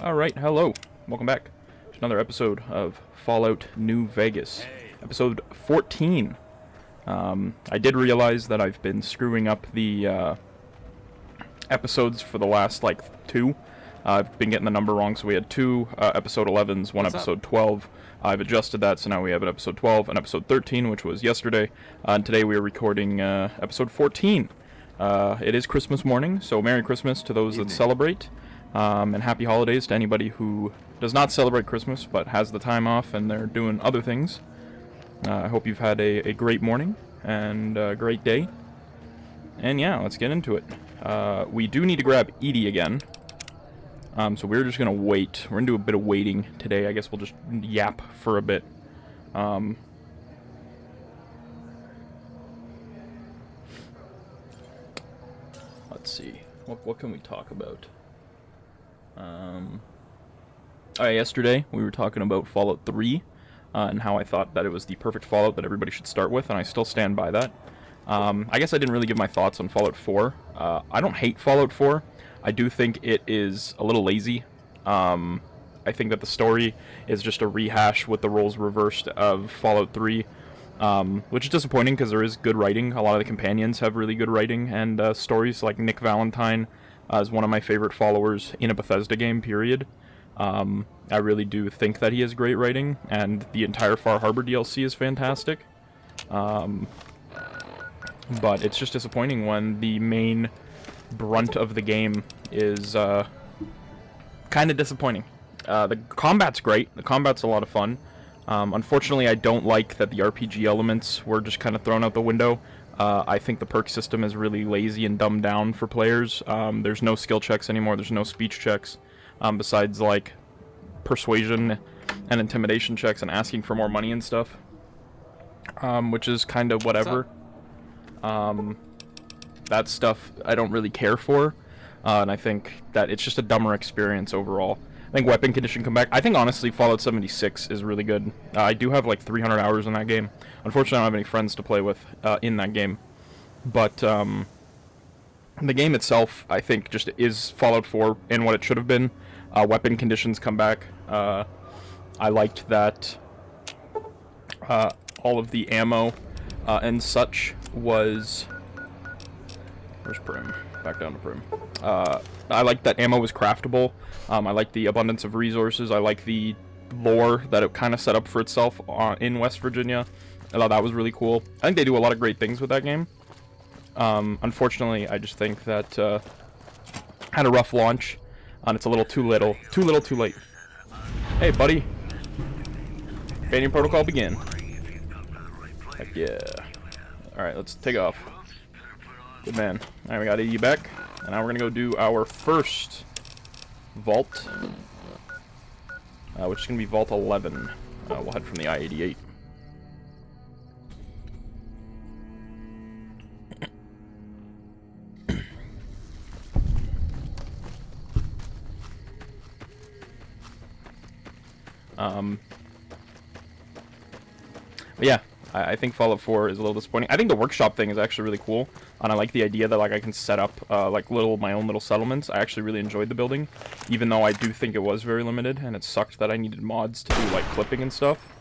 Alright, hello. Welcome back to another episode of Fallout New Vegas. Episode 14. I did realize that I've been screwing up the episodes for the last, two. I've been getting the number wrong, so we had two episode 11s, one episode 12. I've adjusted that, so now we have an episode 12 and episode 13, which was yesterday. And today we are recording episode 14. It is Christmas morning, so Merry Christmas to those that celebrate. And happy holidays to anybody who does not celebrate Christmas but has the time off and they're doing other things. I hope you've had a great morning and a great day. And yeah, let's get into it. We do need to grab Edie again. So we're just going to wait. We're going to do a bit of waiting today. I guess we'll just yap for a bit. Let's see. What can we talk about? Yesterday we were talking about Fallout 3 and how I thought that it was the perfect Fallout that everybody should start with, and I still stand by that. I guess I didn't really give my thoughts on Fallout 4. I don't hate Fallout 4. I do think it is a little lazy. I think that the story is just a rehash with the roles reversed of Fallout 3, which is disappointing because there is good writing. A lot of the companions have really good writing and stories, like Nick Valentine is one of my favorite followers in a Bethesda game, period. I really do think that he has great writing, and the entire Far Harbor DLC is fantastic. But it's just disappointing when the main brunt of the game is kind of disappointing. The combat's great. The combat's a lot of fun. Unfortunately, I don't like that the RPG elements were just kind of thrown out the window. I think the perk system is really lazy and dumbed down for players. There's no skill checks anymore. There's no speech checks, besides like persuasion and intimidation checks and asking for more money and stuff, which is kind of whatever. That stuff I don't really care for, and I think that it's just a dumber experience overall. I think weapon condition come back. I think honestly Fallout 76 is really good. I do have like 300 hours in that game. Unfortunately, I don't have any friends to play with in that game. But the game itself, I think, just is Fallout 4 in what it should have been. Weapon conditions come back. I liked that all of the ammo and such was... Where's Prim? Back down to Prim. I like that ammo was craftable. I like the abundance of resources. I like the lore that it kind of set up for itself in West Virginia. I thought that was really cool. I think they do a lot of great things with that game. Unfortunately, I just think that had a rough launch, and it's a little too little. Too little, too late. Hey, buddy. Companion protocol begin. Heck yeah. Alright, let's take off. Good man. Alright, we got AD back. And now we're gonna go do our first vault, which is gonna be Vault 11. We'll head from the I-88. But yeah, I think Fallout 4 is a little disappointing. I think the workshop thing is actually really cool, and I like the idea that like I can set up my own little settlements. I actually really enjoyed the building, even though I do think it was very limited, and it sucked that I needed mods to do like clipping and stuff.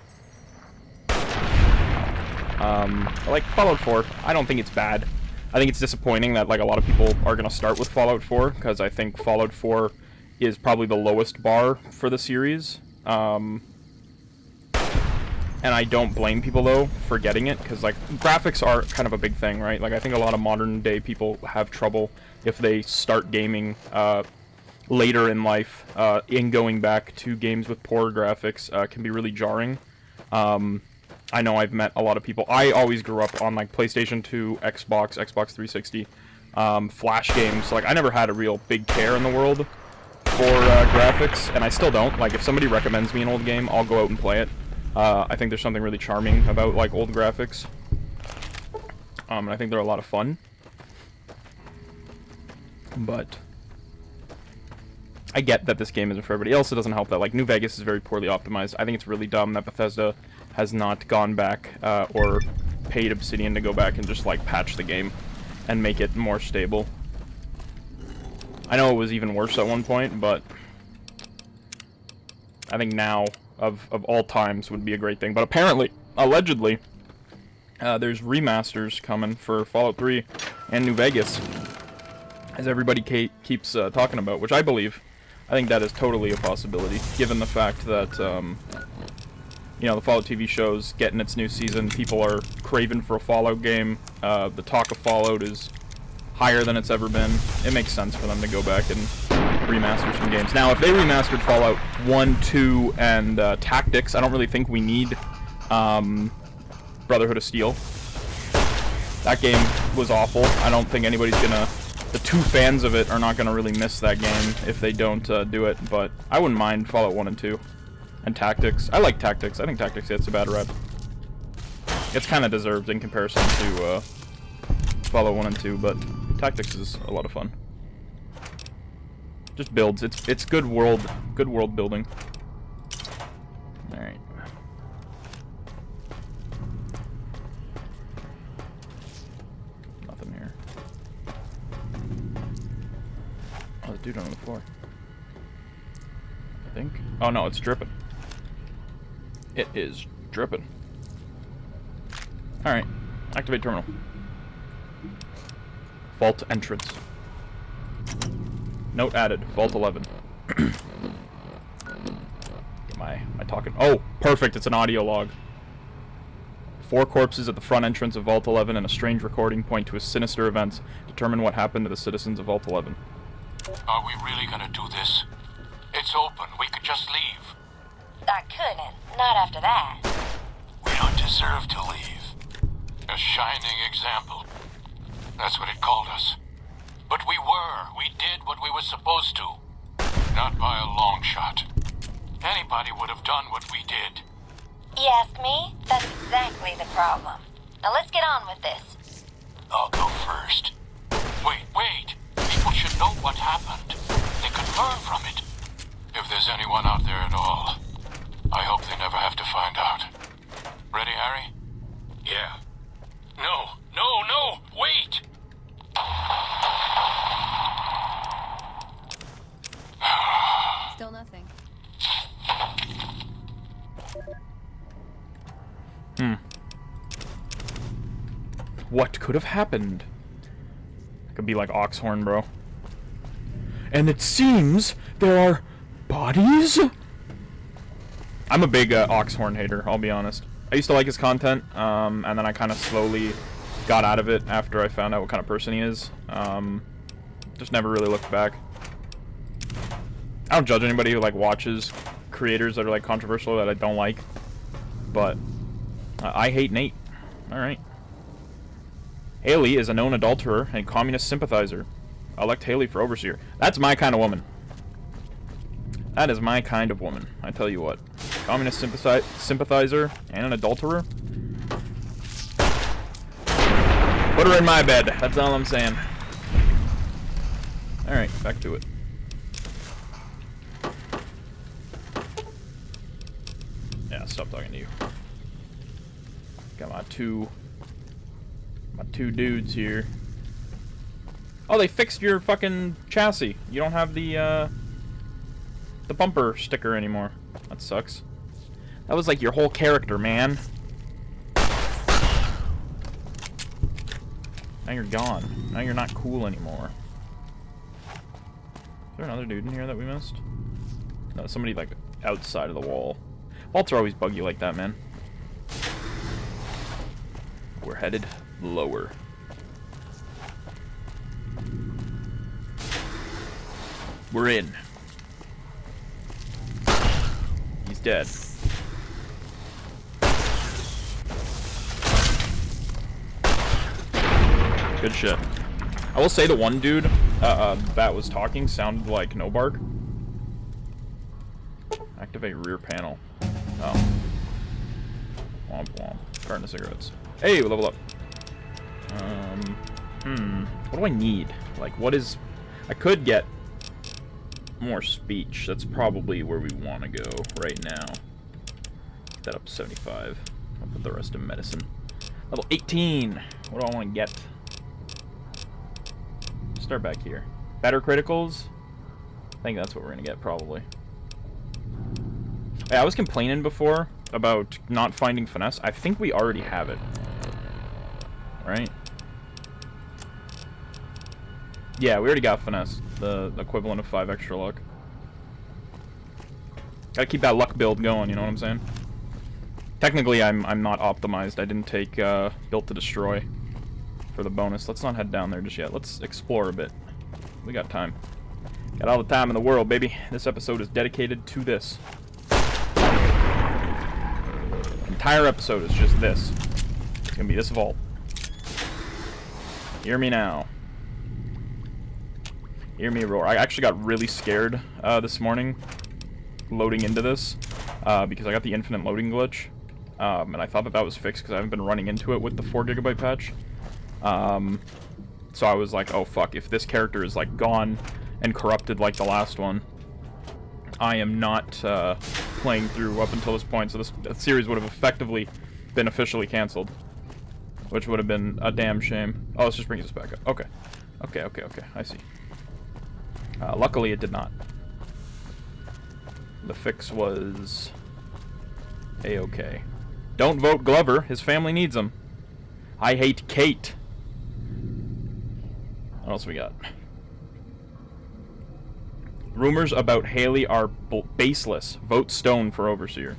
Like Fallout 4, I don't think it's bad. I think it's disappointing that like a lot of people are gonna start with Fallout 4, because I think Fallout 4 is probably the lowest bar for the series. And I don't blame people, though, for getting it, because, like, graphics are kind of a big thing, right? Like, I think a lot of modern-day people have trouble if they start gaming later in life, in going back to games with poor graphics can be really jarring. I know I've met a lot of people. I always grew up on, like, PlayStation 2, Xbox 360, Flash games. Like, I never had a real big care in the world for graphics, and I still don't. Like, if somebody recommends me an old game, I'll go out and play it. I think there's something really charming about, like, old graphics. And I think they're a lot of fun. But I get that this game isn't for everybody else. It doesn't help that, like, New Vegas is very poorly optimized. I think it's really dumb that Bethesda has not gone back, or paid Obsidian to go back and just, like, patch the game and make it more stable. I know it was even worse at one point, but I think now, of all times, would be a great thing. But apparently, allegedly, there's remasters coming for Fallout 3 and New Vegas, as everybody keeps talking about, which I believe. I think that is totally a possibility, given the fact that, you know, the Fallout TV show's getting its new season. People are craving for a Fallout game. The talk of Fallout is higher than it's ever been. It makes sense for them to go back and remaster some games. Now, if they remastered Fallout 1, 2, and Tactics, I don't really think we need Brotherhood of Steel. That game was awful. I don't think anybody's gonna... The two fans of it are not gonna really miss that game if they don't do it, but I wouldn't mind Fallout 1 and 2. And Tactics. I like Tactics. I think Tactics gets a bad rep. It's kind of deserved in comparison to Fallout 1 and 2, but Tactics is a lot of fun. Just builds. It's good world building. All right. Nothing here. Oh, the dude on the floor. I think. Oh no, it's dripping. It is dripping. All right. Activate terminal. Vault entrance. Note added. Vault 11. Am I talking? Oh, perfect. It's an audio log. 4 corpses at the front entrance of Vault 11 and a strange recording point to a sinister event. Determine what happened to the citizens of Vault 11. Are we really gonna do this? It's open. We could just leave. I couldn't. Not after that. We don't deserve to leave. A shining example. That's what it called us. But we were. We did what we were supposed to. Not by a long shot. Anybody would have done what we did. You ask me? That's exactly the problem. Now let's get on with this. I'll go first. Wait. People should know what happened. They could learn from it. If there's anyone out there at all, I hope they never have to find out. Ready, Harry? Yeah. No, wait! Still nothing. What could have happened? Could be like Oxhorn, bro. And it seems there are bodies? I'm a big Oxhorn hater, I'll be honest. I used to like his content, and then I kind of slowly got out of it after I found out what kind of person he is. Just never really looked back. I don't judge anybody who like watches creators that are like controversial that I don't like, but I hate Nate. All right. Haley is a known adulterer and communist sympathizer. Elect Haley for overseer. That's my kind of woman. That is my kind of woman. I tell you what. Communist sympathizer and an adulterer. Put her in my bed. That's all I'm saying. Alright, back to it. Yeah, stop talking to you. Got my two dudes here. Oh, they fixed your fucking chassis. You don't have the bumper sticker anymore. That sucks. That was like your whole character, man. Now you're gone. Now you're not cool anymore. Is there another dude in here that we missed? No, somebody like outside of the wall. Vaults are always buggy like that, man. We're headed lower. We're in. He's dead. Good shit. I will say the one dude that was talking sounded like No Bark. Activate rear panel. Oh. Womp womp. Carton of cigarettes. Hey, we level up. What do I need? Like, what is... I could get more speech. That's probably where we want to go right now. Get that up to 75. I'll put the rest in medicine. Level 18. What do I want to get? Start back here. Better criticals? I think that's what we're going to get, probably. Hey, I was complaining before about not finding finesse. I think we already have it. Right? Yeah, we already got finesse. The equivalent of 5 extra luck. Gotta keep that luck build going, you know what I'm saying? Technically, I'm not optimized. I didn't take Built to Destroy for the bonus. Let's not head down there just yet. Let's explore a bit. We got time. Got all the time in the world, baby. This episode is dedicated to this. Entire episode is just this. It's gonna be this vault. Hear me now. Hear me roar. I actually got really scared this morning loading into this because I got the infinite loading glitch. And I thought that was fixed because I haven't been running into it with the 4 GB patch. So I was like, oh fuck, if this character is like gone and corrupted like the last one, I am not playing through up until this point, so this series would have effectively been officially cancelled. Which would have been a damn shame. Oh, let's just bring this back up. Okay. Okay, I see. Luckily it did not. The fix was A-okay. Don't vote Glover, his family needs him. I hate Kate. What else we got? Rumors about Haley are baseless. Vote Stone for Overseer.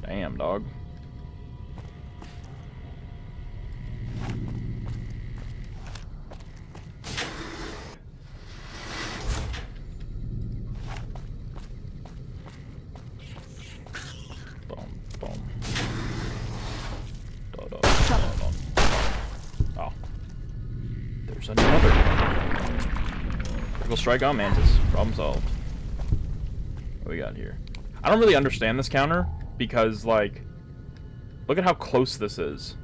Damn, dog. Boom, boom. Oh. There's another. Critical strike on Mantis. Problem solved. What do we got here? I don't really understand this counter because, like, look at how close this is.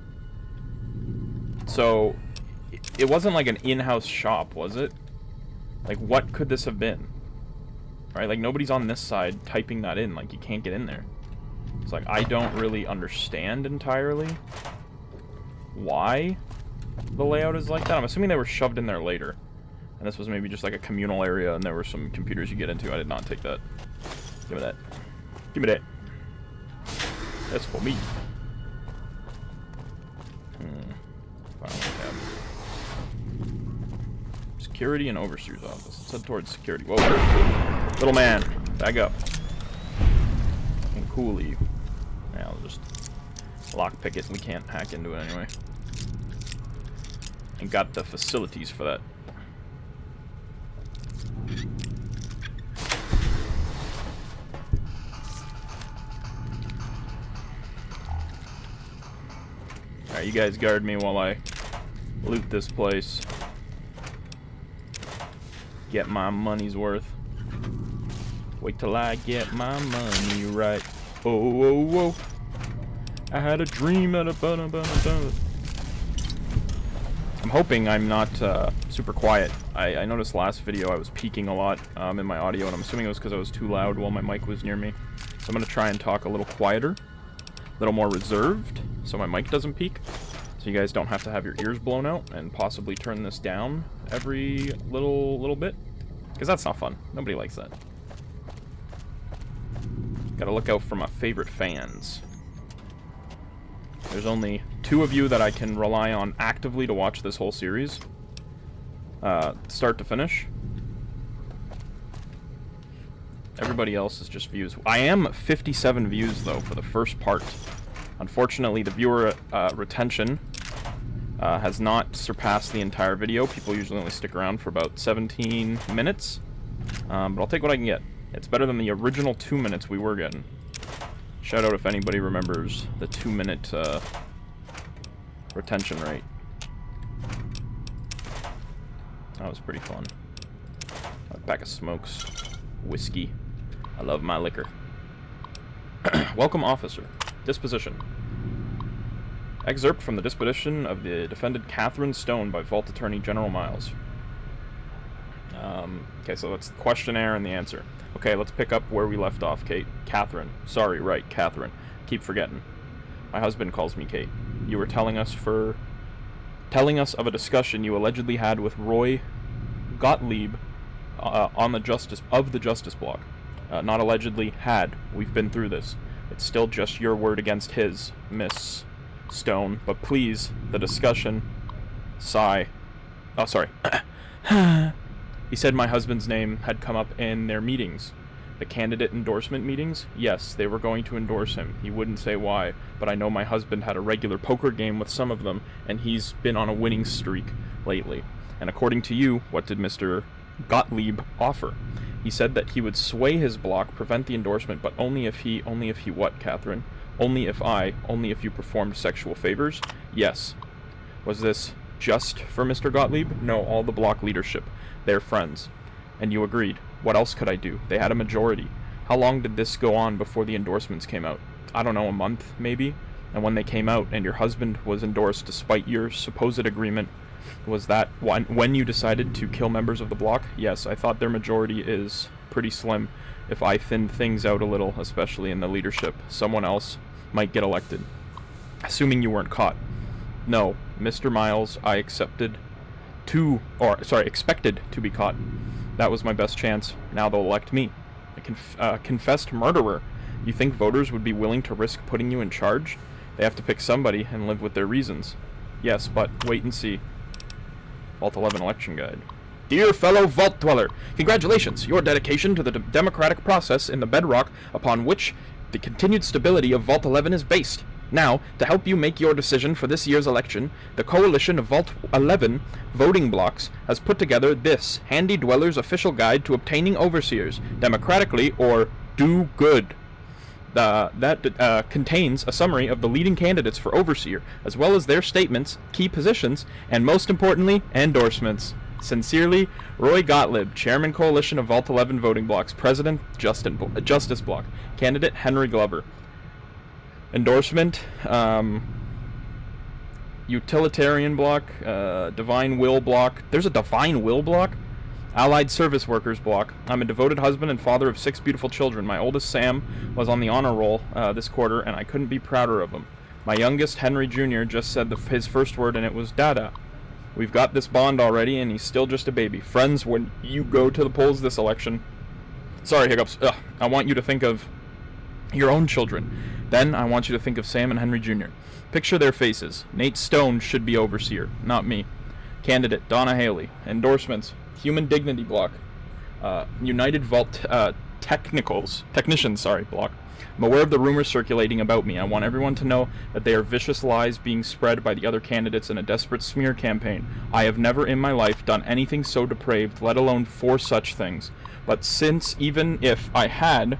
So, it wasn't like an in-house shop, was it? Like, what could this have been? Right? Like, nobody's on this side typing that in. Like, you can't get in there. It's like, I don't really understand entirely why the layout is like that. I'm assuming they were shoved in there later. And this was maybe just like a communal area and there were some computers you get into. I did not take that. Give me that. Give me that. That's for me. Final tab. Security and Overseer's office. Let's head towards security. Whoa. Little man. Back up. And coolly. Yeah, I'll just lockpick it. We can't hack into it anyway. And got the facilities for that. Alright, you guys guard me while I loot this place. Get my money's worth. Wait till I get my money right. Oh, oh, oh. I had a dream that I'm hoping I'm not super quiet. I noticed last video I was peaking a lot in my audio, and I'm assuming it was because I was too loud while my mic was near me. So I'm going to try and talk a little quieter, a little more reserved, so my mic doesn't peak. So you guys don't have to have your ears blown out, and possibly turn this down every little bit. Because that's not fun. Nobody likes that. Gotta look out for my favorite fans. There's only 2 of you that I can rely on actively to watch this whole series. Start to finish. Everybody else is just views. I am 57 views, though, for the first part. Unfortunately, the viewer retention has not surpassed the entire video. People usually only stick around for about 17 minutes. But I'll take what I can get. It's better than the original 2 minutes we were getting. Shout out if anybody remembers the 2-minute retention rate. That was pretty fun. A pack of smokes. Whiskey. I love my liquor. Welcome, officer. Disposition. Excerpt from the disposition of the defendant Catherine Stone by Vault Attorney General Miles. Okay, so that's the questionnaire and the answer. Okay, let's pick up where we left off, Kate. Catherine. Sorry, right, Catherine. Keep forgetting. My husband calls me Kate. You were telling us of a discussion you allegedly had with Roy Gottlieb on the justice block. Not allegedly, had. We've been through this. It's still just your word against his, Miss Stone. But please, the discussion. Sigh. Oh, sorry. He said my husband's name had come up in their meetings. The candidate endorsement meetings? Yes, they were going to endorse him. He wouldn't say why, but I know my husband had a regular poker game with some of them, and he's been on a winning streak lately. And according to you, what did Mr. Gottlieb offer? He said that he would sway his block, prevent the endorsement, but only if he what, Catherine? Only if you performed sexual favors? Yes. Was this just for Mr. Gottlieb? No, all the block leadership. They're friends. And you agreed. What else could I do? They had a majority. How long did this go on before the endorsements came out? I don't know, a month, maybe? And when they came out, and your husband was endorsed despite your supposed agreement, was that when you decided to kill members of the bloc? Yes, I thought their majority is pretty slim. If I thinned things out a little, especially in the leadership, someone else might get elected. Assuming you weren't caught. No, Mr. Miles, I expected to be caught. That was my best chance. Now they'll elect me. A confessed murderer. You think voters would be willing to risk putting you in charge? They have to pick somebody and live with their reasons. Yes, but wait and see. Vault 11 election guide. Dear fellow Vault Dweller, congratulations! Your dedication to the democratic process in the bedrock upon which the continued stability of Vault 11 is based. Now, to help you make your decision for this year's election, the coalition of Vault 11 voting blocks has put together this Handy Dweller's official guide to obtaining overseers, democratically or do good. That contains a summary of the leading candidates for overseer, as well as their statements, key positions, and most importantly, endorsements. Sincerely, Roy Gottlieb, Chairman Coalition of Vault 11 Voting Blocks, President Justice Block, Candidate Henry Glover. Endorsement, Utilitarian Block, Divine Will Block. There's a Divine Will Block? Allied Service Workers Block. I'm a devoted husband and father of 6 beautiful children. My oldest, Sam, was on the honor roll this quarter, and I couldn't be prouder of him. My youngest, Henry Jr., just said his first word, and it was Dada. We've got this bond already, and he's still just a baby. Friends, when you go to the polls this election... Sorry, hiccups. I want you to think of your own children. Then I want you to think of Sam and Henry Jr. Picture their faces. Nate Stone should be overseer, not me. Candidate, Donna Haley. Endorsements, Human Dignity Block. United Vault Technicians Block. I'm aware of the rumors circulating about me. I want everyone to know that they are vicious lies being spread by the other candidates in a desperate smear campaign. I have never in my life done anything so depraved, let alone 4 such things. But even if I had,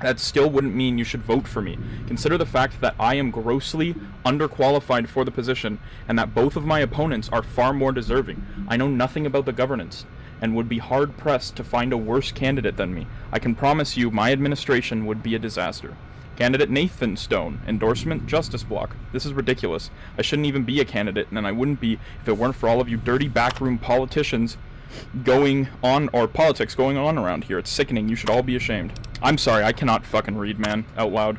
that still wouldn't mean you should vote for me. Consider the fact that I am grossly underqualified for the position, and that both of my opponents are far more deserving. I know nothing about the governance, and would be hard-pressed to find a worse candidate than me. I can promise you my administration would be a disaster. Candidate Nathan Stone, endorsement Justice Block. This is ridiculous. I shouldn't even be a candidate, and I wouldn't be if it weren't for all of you dirty backroom politicians politics going on around here. It's sickening. You should all be ashamed. I'm sorry, I cannot fucking read, man, out loud.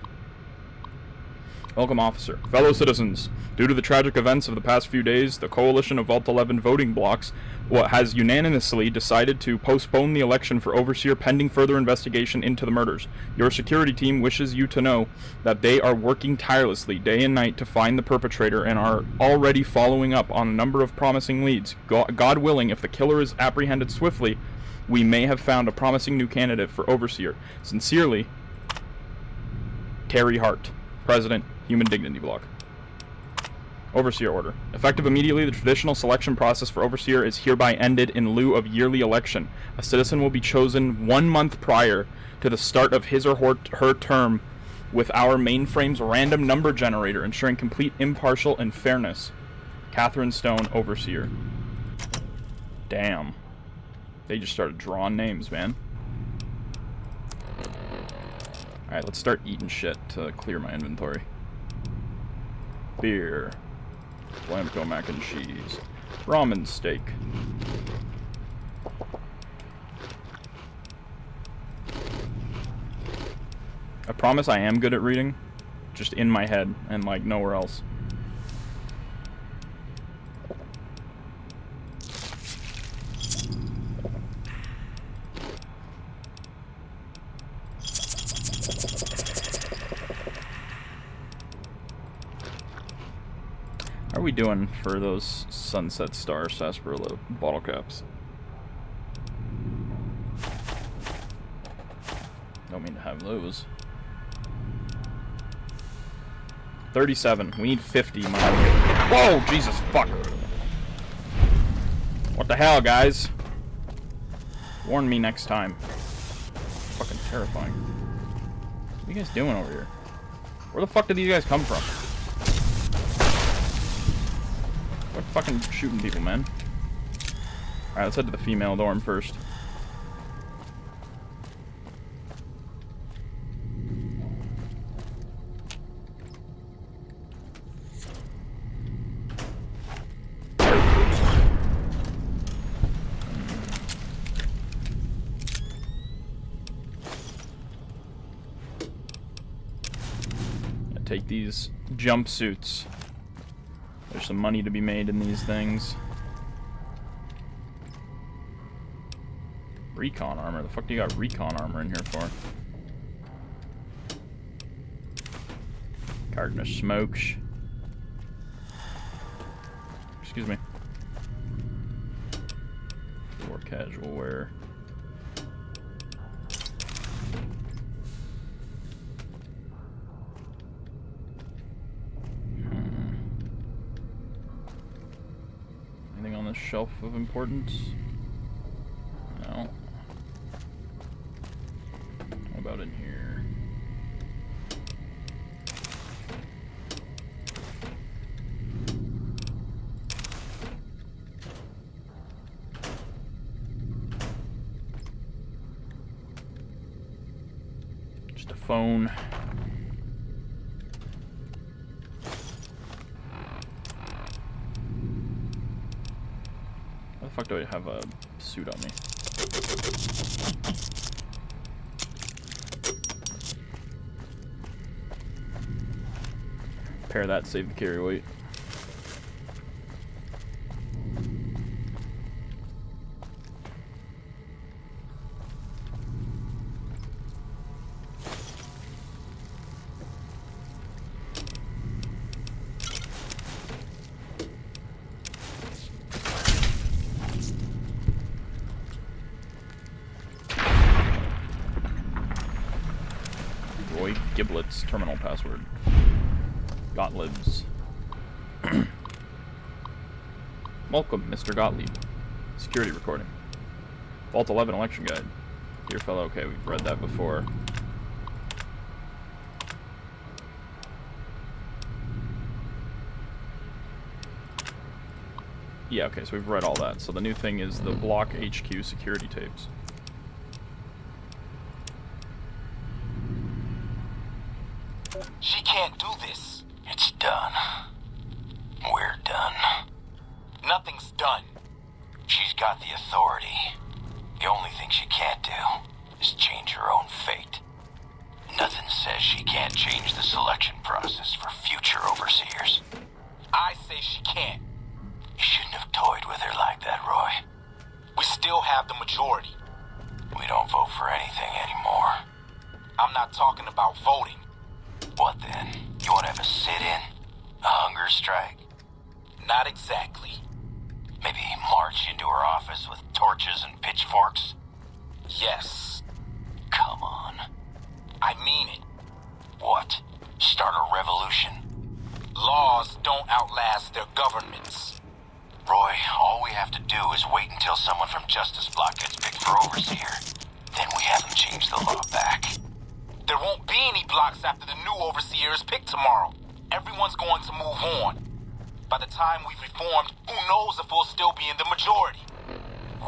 Welcome, officer. Fellow citizens, due to the tragic events of the past few days, the coalition of Vault 11 voting blocks has unanimously decided to postpone the election for overseer pending further investigation into the murders. Your security team wishes you to know that they are working tirelessly day and night to find the perpetrator and are already following up on a number of promising leads. God willing, if the killer is apprehended swiftly, we may have found a promising new candidate for overseer. Sincerely, Terry Hart, President, Human Dignity Block. Overseer order. Effective immediately, the traditional selection process for overseer is hereby ended in lieu of yearly election. A citizen will be chosen 1 month prior to the start of his or her term with our mainframe's random number generator, ensuring complete impartial and fairness. Catherine Stone, overseer. Damn. They just started drawing names, man. Alright, let's start eating shit to clear my inventory. Beer. Lamco mac and cheese. Ramen steak. I promise I am good at reading. Just in my head and like nowhere else. doing for those Sunset Star sarsaparilla bottle caps? Don't mean to have those. 37. We need 50, man. Whoa, Jesus, fuck. What the hell, guys? Warn me next time. Fucking terrifying. What are you guys doing over here? Where the fuck did these guys come from? What fucking shooting people, man? Alright, let's head to the female dorm first. Take these jumpsuits. There's some money to be made in these things. Recon armor. The fuck do you got recon armor in here for? Carton of smokes. Excuse me. More casual wear. Anything on the shelf of importance? No. What about in here? Just a phone. How the fuck do I have a suit on me? Pair that, save the carry weight. Roy Giblet's terminal password. Gottlieb's. Welcome, Mr. Gottlieb. Security recording. Vault 11 election guide. Dear fellow, okay, we've read that before. Yeah, okay, so we've read all that. So the new thing is the Block HQ security tapes. She can't do this. It's done. We're done. Nothing's done. She's got the authority. The only thing she can't do is change her own fate. Nothing says she can't change the selection process for future overseers. I say she can't. You shouldn't have toyed with her like that, Roy. We still have the majority. We don't vote for anything anymore. I'm not talking about voting. What then? You want to have a sit-in? A hunger strike? Not exactly. Maybe march into her office with torches and pitchforks? Yes. Come on. I mean it. What? Start a revolution? Laws don't outlast their governments. Roy, all we have to do is wait until someone from Justice Block gets picked for overseer. Then we have them change the law back. There won't be any blocks after the new overseer is picked tomorrow. Everyone's going to move on. By the time we've reformed, who knows if we'll still be in the majority?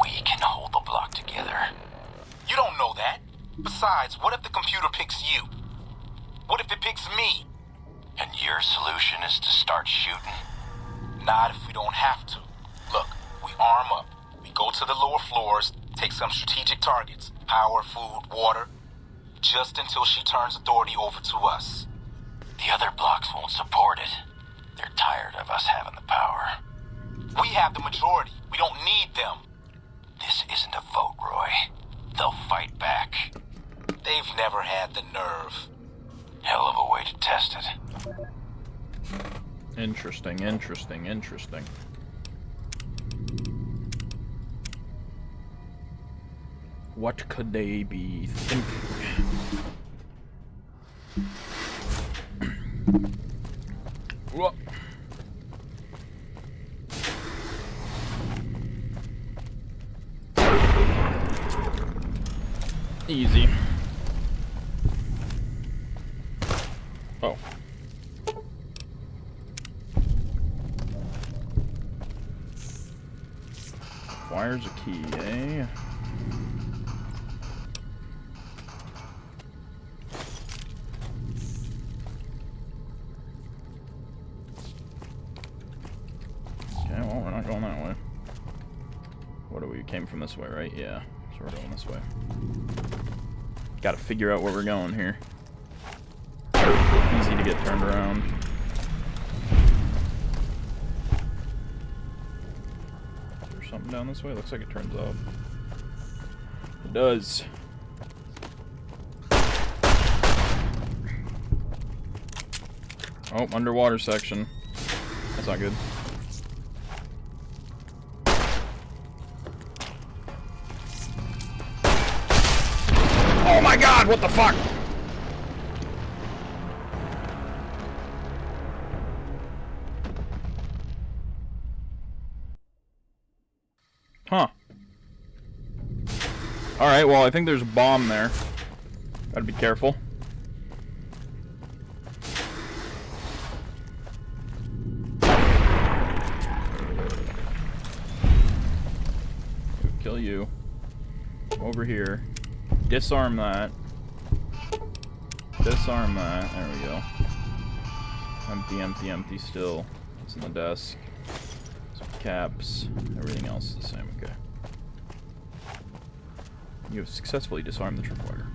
We can hold the block together. You don't know that. Besides, what if the computer picks you? What if it picks me? And your solution is to start shooting? Not if we don't have to. Look, we arm up. We go to the lower floors, take some strategic targets. Power, food, water. Just until she turns authority over to us. The other blocks won't support it. They're tired of us having the power. We have the majority. We don't need them. This isn't a vote, Roy. They'll fight back. They've never had the nerve. Hell of a way to test it. Interesting, interesting, interesting. What could they be thinking? Whoa. Easy. Oh. Wires a key, eh? Okay, well, we're not going that way. What do we came from this way, right? Yeah. So we're going this way. Gotta figure out where we're going here. Easy to get turned around. Is there something down this way? Looks like it turns off. It does. Oh, underwater section. That's not good. Oh my god, what the fuck? Huh. Alright, well, I think there's a bomb there. Gotta be careful. Kill you. Over here. Disarm that. Disarm that. There we go. Empty, empty, empty still. It's in the desk. Some caps. Everything else is the same. Okay. You have successfully disarmed the tripwire.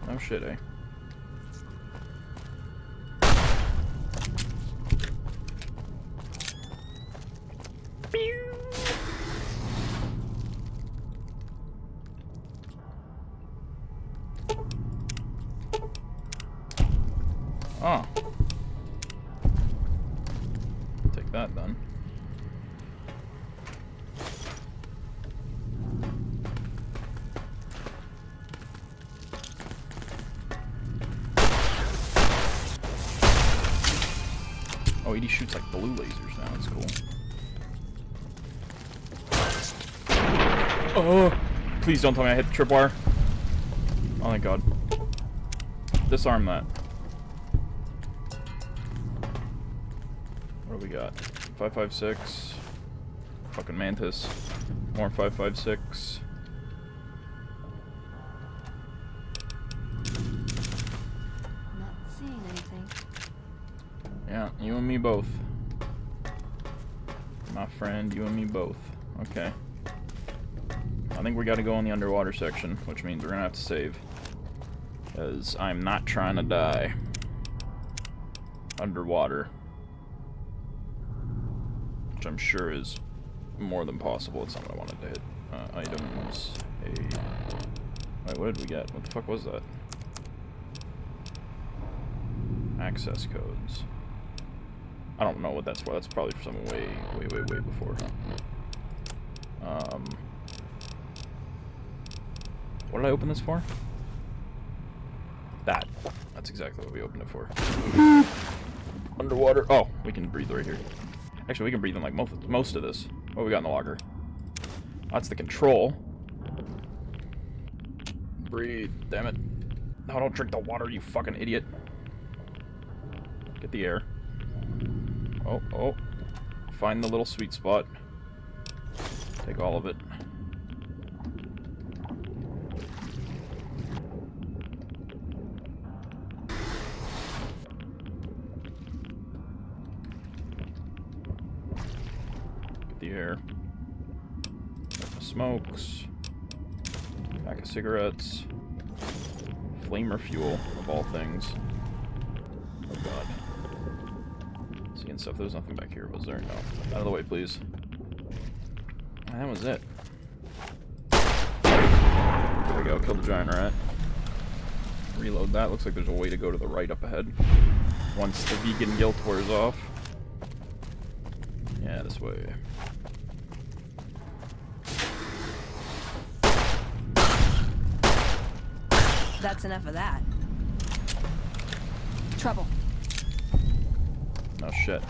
Oh shit, eh? Oh. Take that then. Oh, he shoots like blue lasers now. That's cool. Oh! Please don't tell me I hit the tripwire. Oh, thank God. Disarm that. What do we got? 556. Fucking Mantis. More 556. Not seeing anything. Yeah, you and me both. My friend, you and me both. Okay. I think we gotta go in the underwater section, which means we're gonna have to save. Because I'm not trying to die. Underwater. Which I'm sure is more than possible. It's not what I wanted to hit. Items. Wait, what did we get? What the fuck was that? Access codes. I don't know what that's for. That's probably for something way before. What did I open this for? That. That's exactly what we opened it for. Underwater. Oh, we can breathe right here. Actually, we can breathe in like most of this. What we got in the locker? That's the control. Breathe. Damn it. No, don't drink the water, you fucking idiot. Get the air. Oh, oh. Find the little sweet spot. Take all of it. Get the air. Smokes. Pack of cigarettes. Flamer fuel, of all things. Oh god. Seeing stuff. There was nothing back here, was there? No. Out of the way, please. And that was it. There we go. Kill the giant rat. Reload that. Looks like there's a way to go to the right up ahead. Once the vegan guilt wears off. way. That's enough of that. Trouble. Oh shit.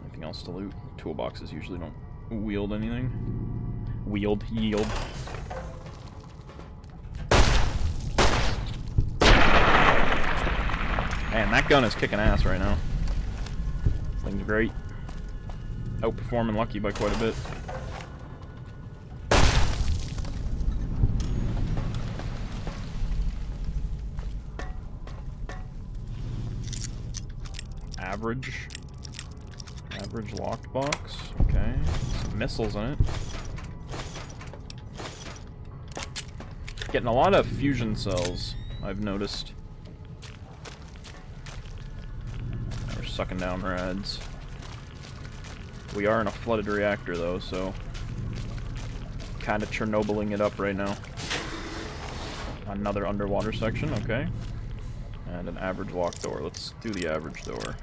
Anything else to loot? Toolboxes usually don't wield anything. Yield. Man, that gun is kicking ass right now. This thing's great. Outperforming Lucky by quite a bit. Average locked box. Okay. Some missiles in it. Getting a lot of fusion cells, I've noticed. We're sucking down rads. We are in a flooded reactor though, so kind of Chernobyling it up right now. Another underwater section, okay. And an average lock door. Let's do the average door.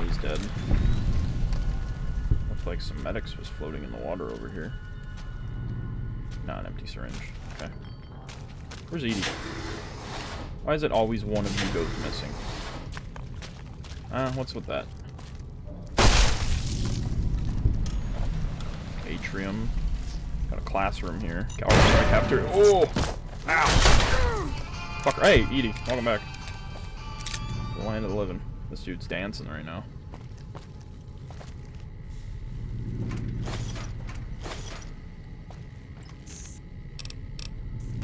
He's dead. Looks like some medics was floating in the water over here. Not an empty syringe. Okay. Where's Edie? Why is it always one of you goes missing? What's with that? Atrium. Got a classroom here. Oh, sorry, after. Oh! Ow! Fucker. Hey, Edie, welcome back. The land of the living. This dude's dancing right now.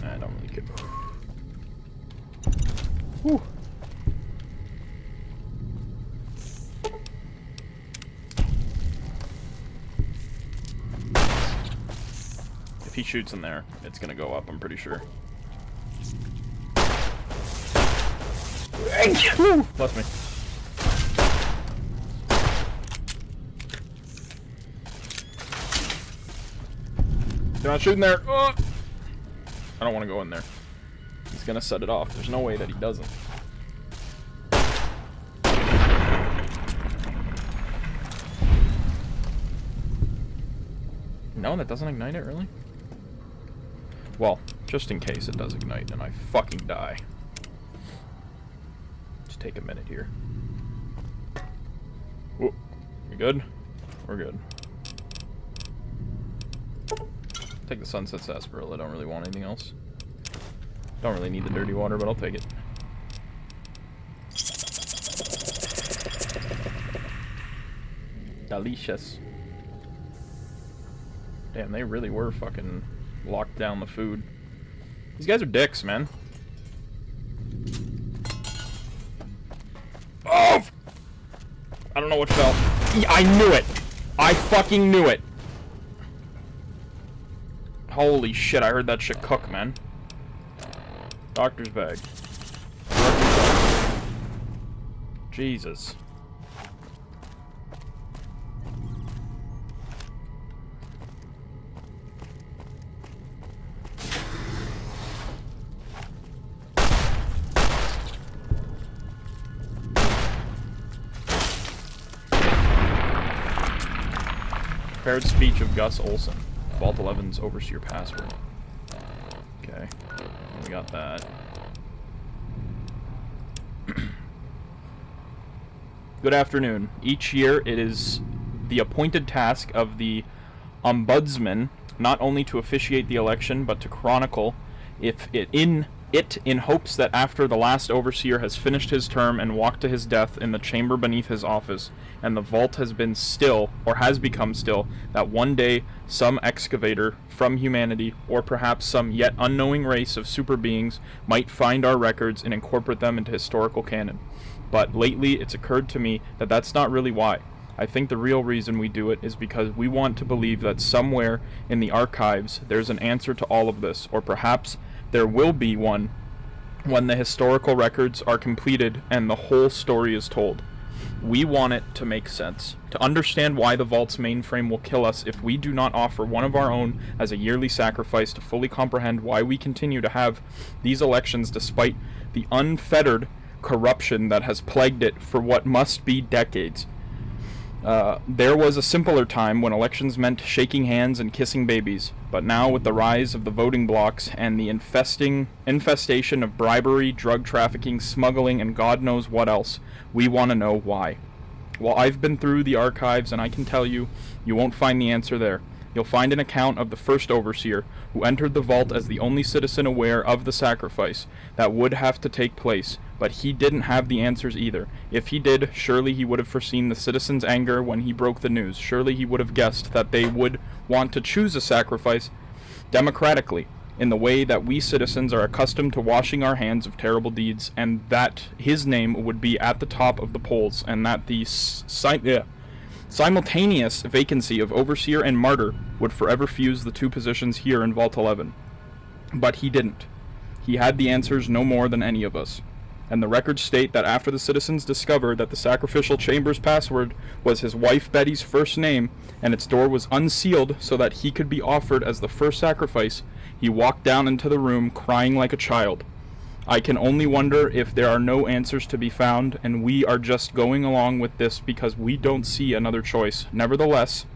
I don't really care. Whew. If he shoots in there, it's gonna go up, I'm pretty sure. Woo! Bless me. They're not shooting there. Oh! I don't want to go in there. He's gonna set it off. There's no way that he doesn't. No, that doesn't ignite it, really? Well, just in case it does ignite and I fucking die. Just take a minute here. Whoa. We good? We're good. Take the Sunset Sarsaparilla. I don't really want anything else. Don't really need the dirty water, but I'll take it. Delicious. Damn, they really were fucking locked down the food. These guys are dicks, man. Oh! I don't know what fell. I knew it! I fucking knew it! Holy shit, I heard that shit cook, man. Doctor's bag. Jesus. Prepared speech of Gus Olson. Vault 11's overseer password. Okay. We got that. Good afternoon. Each year it is the appointed task of the ombudsman not only to officiate the election but to chronicle in hopes that after the last overseer has finished his term and walked to his death in the chamber beneath his office, and the vault has been still, or has become still, that one day some excavator from humanity, or perhaps some yet unknowing race of super beings, might find our records and incorporate them into historical canon. But lately it's occurred to me that that's not really why. I think the real reason we do it is because we want to believe that somewhere in the archives there's an answer to all of this, or perhaps there will be one when the historical records are completed and the whole story is told. We want it to make sense, to understand why the Vault's mainframe will kill us if we do not offer one of our own as a yearly sacrifice, to fully comprehend why we continue to have these elections despite the unfettered corruption that has plagued it for what must be decades. There was a simpler time when elections meant shaking hands and kissing babies, but now with the rise of the voting blocks and the infestation of bribery, drug trafficking, smuggling, and God knows what else, we want to know why. Well, I've been through the archives, and I can tell you, you won't find the answer there. You'll find an account of the first overseer, who entered the vault as the only citizen aware of the sacrifice that would have to take place, but he didn't have the answers either. If he did, surely he would have foreseen the citizens' anger when he broke the news. Surely he would have guessed that they would want to choose a sacrifice democratically, in the way that we citizens are accustomed to washing our hands of terrible deeds, and that his name would be at the top of the polls, and that the simultaneous vacancy of Overseer and Martyr would forever fuse the two positions here in Vault 11. But he didn't. He had the answers no more than any of us. And the records state that after the citizens discovered that the sacrificial chamber's password was his wife Betty's first name, and its door was unsealed so that he could be offered as the first sacrifice, he walked down into the room crying like a child. I can only wonder if there are no answers to be found, and we are just going along with this because we don't see another choice. Nevertheless,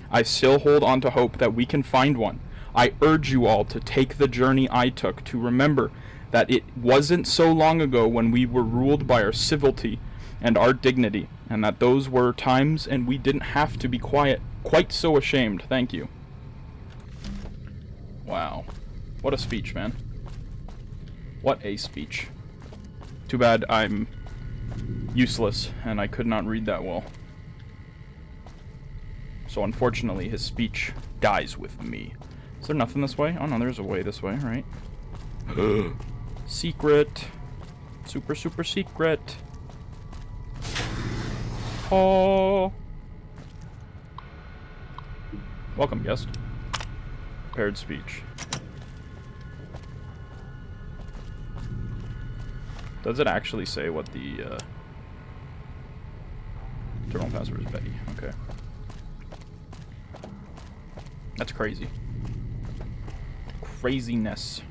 I still hold on to hope that we can find one. I urge you all to take the journey I took, to remember that it wasn't so long ago when we were ruled by our civility and our dignity, and that those were times and we didn't have to be quite so ashamed. Thank you. Wow. What a speech, man. What a speech. Too bad I'm useless and I could not read that well. So unfortunately, his speech dies with me. Is there nothing this way? Oh no, there's a way this way, right? Secret. Super, super secret. Oh. Welcome, guest. Prepared speech. Does it actually say what the terminal password is? Betty. Okay. That's crazy. Craziness.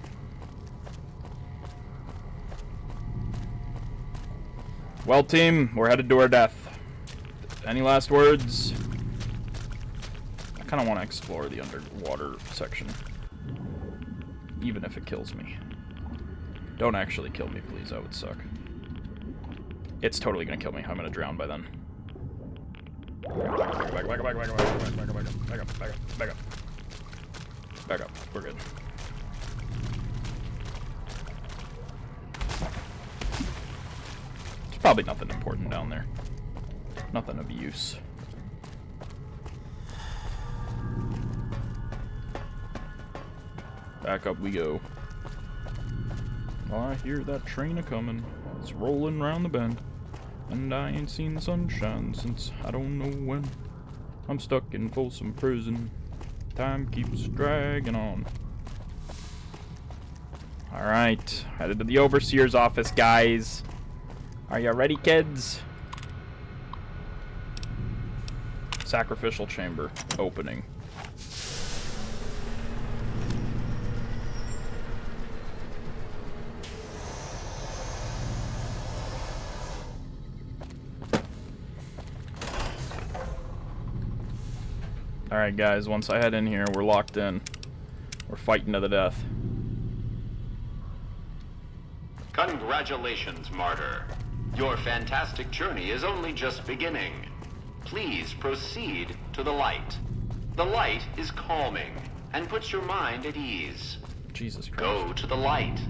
Well, team, we're headed to our death. Any last words? I kind of want to explore the underwater section. Even if it kills me. Don't actually kill me, please. That would suck. It's totally gonna kill me. I'm gonna drown by then. Back up. We're good. There's probably nothing important down there. Nothing of use. Back up we go. I hear that train a-comin'. It's rolling round the bend. And I ain't seen the sunshine since I don't know when. I'm stuck in Folsom Prison. Time keeps dragging on. Alright, headed to the Overseer's office, guys. Are you ready, kids? Sacrificial chamber opening. Alright guys, once I head in here, we're locked in. We're fighting to the death. Congratulations, Martyr. Your fantastic journey is only just beginning. Please proceed to the light. The light is calming and puts your mind at ease. Jesus Christ. Go to the light.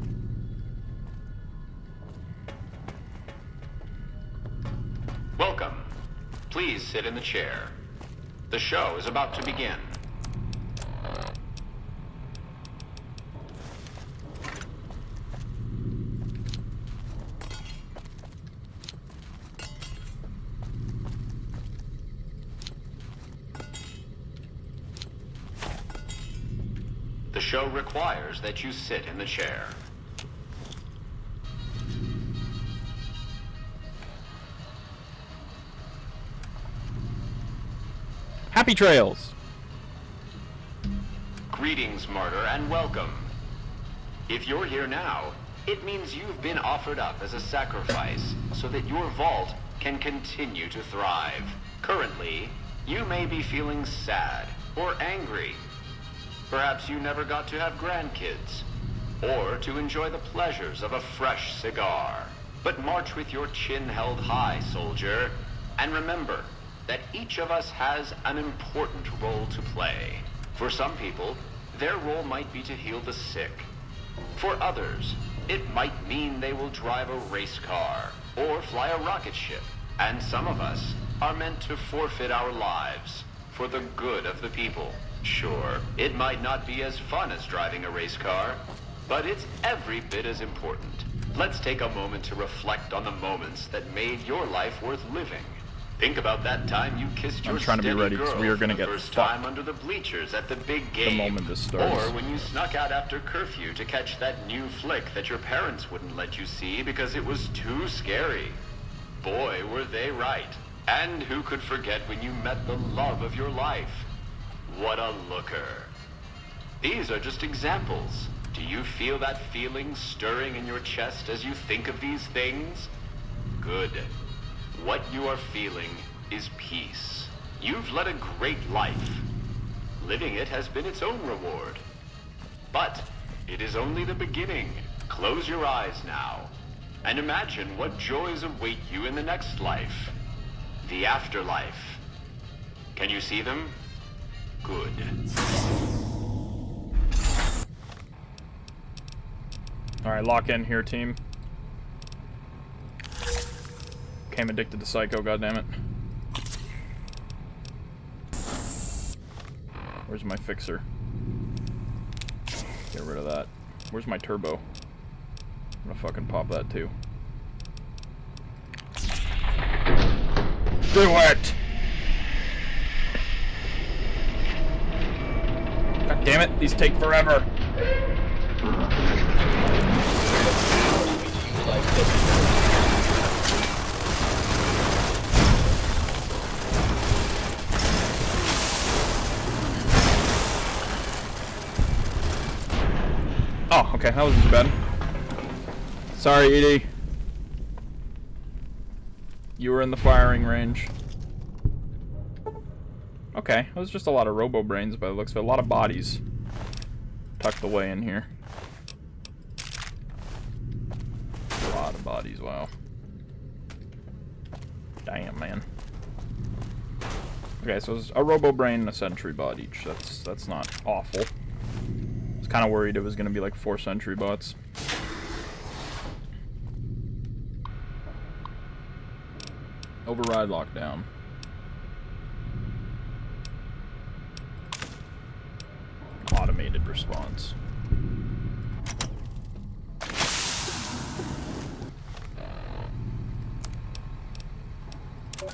Welcome. Please sit in the chair. The show is about to begin. The show requires that you sit in the chair. Happy trails! Greetings, martyr, and welcome. If you're here now, it means you've been offered up as a sacrifice so that your vault can continue to thrive. Currently, you may be feeling sad or angry. Perhaps you never got to have grandkids, or to enjoy the pleasures of a fresh cigar. But march with your chin held high, soldier, and remember that each of us has an important role to play. For some people, their role might be to heal the sick. For others, it might mean they will drive a race car or fly a rocket ship. And some of us are meant to forfeit our lives for the good of the people. Sure, it might not be as fun as driving a race car, but it's every bit as important. Let's take a moment to reflect on the moments that made your life worth living. Think about that time you kissed your trying to be steady ready, 'cause girl we are gonna for the get first fucked time under the bleachers at the big game. the moment this starts. Or when you snuck out after curfew to catch that new flick that your parents wouldn't let you see because it was too scary. Boy, were they right. And who could forget when you met the love of your life? What a looker. These are just examples. Do you feel that feeling stirring in your chest as you think of these things? Good. What you are feeling is peace. You've led a great life. Living it has been its own reward. But it is only the beginning. Close your eyes now and imagine what joys await you in the next life. The afterlife. Can you see them? Good. Alright, lock in here, team. Came addicted to Psycho, goddammit. Where's my fixer? Get rid of that. Where's my turbo? I'm gonna fucking pop that too. Do it! God damn it, these take forever. Oh, okay, that wasn't too bad. Sorry, Edie. You were in the firing range. Okay, it was just a lot of robo brains by the looks of it. A lot of bodies tucked away in here. A lot of bodies, wow. Damn, man. Okay, so it's a robo brain and a sentry bot each. That's not awful. I was kind of worried it was going to be like 4 sentry bots. Override lockdown. Automated response.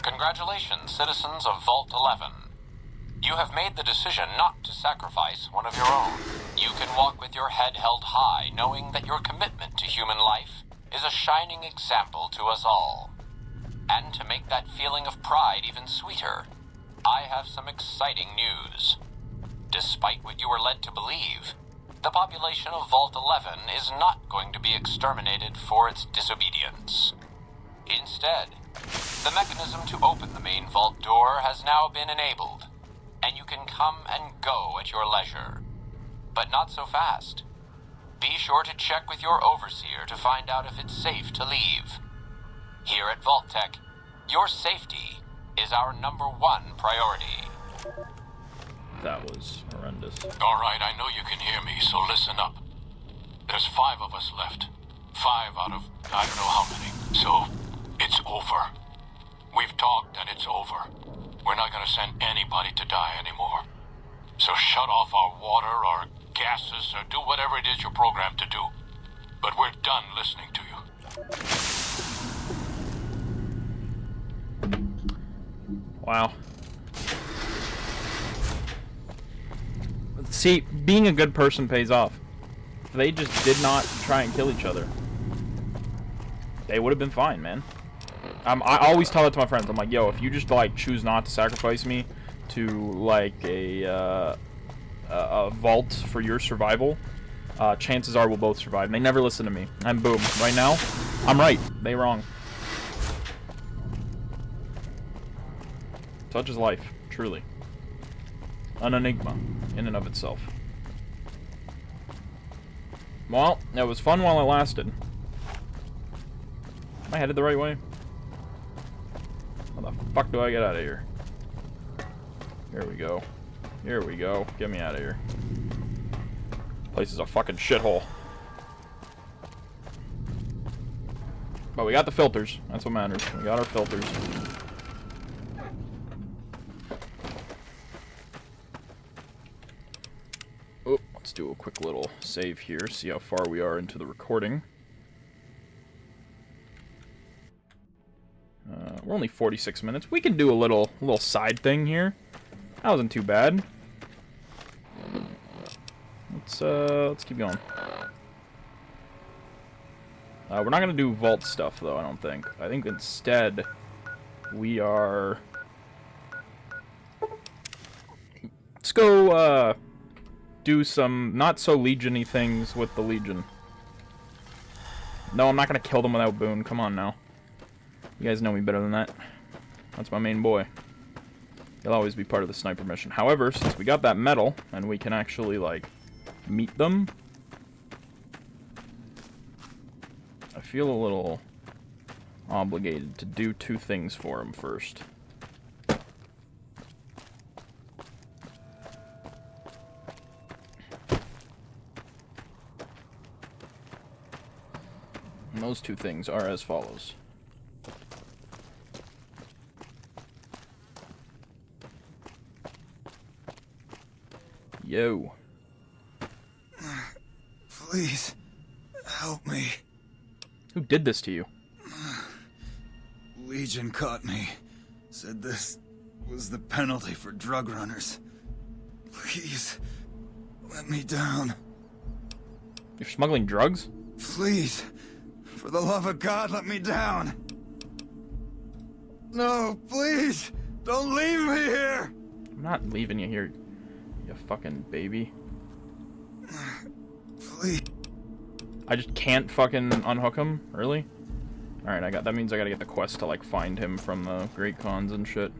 Congratulations, citizens of Vault 11. You have made the decision not to sacrifice one of your own. You can walk with your head held high, knowing that your commitment to human life is a shining example to us all. And to make that feeling of pride even sweeter, I have some exciting news. Despite what you were led to believe, the population of Vault 11 is not going to be exterminated for its disobedience. Instead, the mechanism to open the main vault door has now been enabled, and you can come and go at your leisure. But not so fast. Be sure to check with your overseer to find out if it's safe to leave. Here at Vault Tech, your safety is our #1 priority. That was horrendous. All right, I know you can hear me, so listen up. There's 5 of us left. 5 out of I don't know how many. So, it's over. We've talked and it's over. We're not gonna send anybody to die anymore. So shut off our water, our gases, or do whatever it is you're programmed to do. But we're done listening to you. Wow. See, being a good person pays off. They just did not try and kill each other. They would have been fine, man. I always tell it to my friends. I'm like, yo, if you just like choose not to sacrifice me, to like a vault for your survival, chances are we'll both survive. And they never listen to me. I'm boom. Right now, I'm right. They wrong. Such is life, truly. An enigma in and of itself. Well, it was fun while it lasted. Am I headed the right way? How the fuck do I get out of here? Here we go. Here we go. Get me out of here. Place is a fucking shithole. But we got the filters. That's what matters. We got our filters. Oh, let's do a quick little save here. See how far we are into the recording. We're only 46 minutes. We can do a little side thing here. That wasn't too bad. Let's keep going. We're not gonna do vault stuff though, I don't think. I think instead we are. Let's go do some not so Legion-y things with the Legion. No, I'm not gonna kill them without Boone. Come on now. You guys know me better than that. That's my main boy. He'll always be part of the sniper mission. However, since we got that medal, and we can actually, like, meet them, I feel a little obligated to do two things for him first. And those two things are as follows. Yo. Please, help me. Who did this to you? Legion caught me. Said this was the penalty for drug runners. Please, let me down. You're smuggling drugs? Please, for the love of God, let me down. No, please, don't leave me here. I'm not leaving you here, you fucking baby. Please. I just can't fucking unhook him? Really? Alright, that means I gotta get the quest to, like, find him from the Great Khans and shit.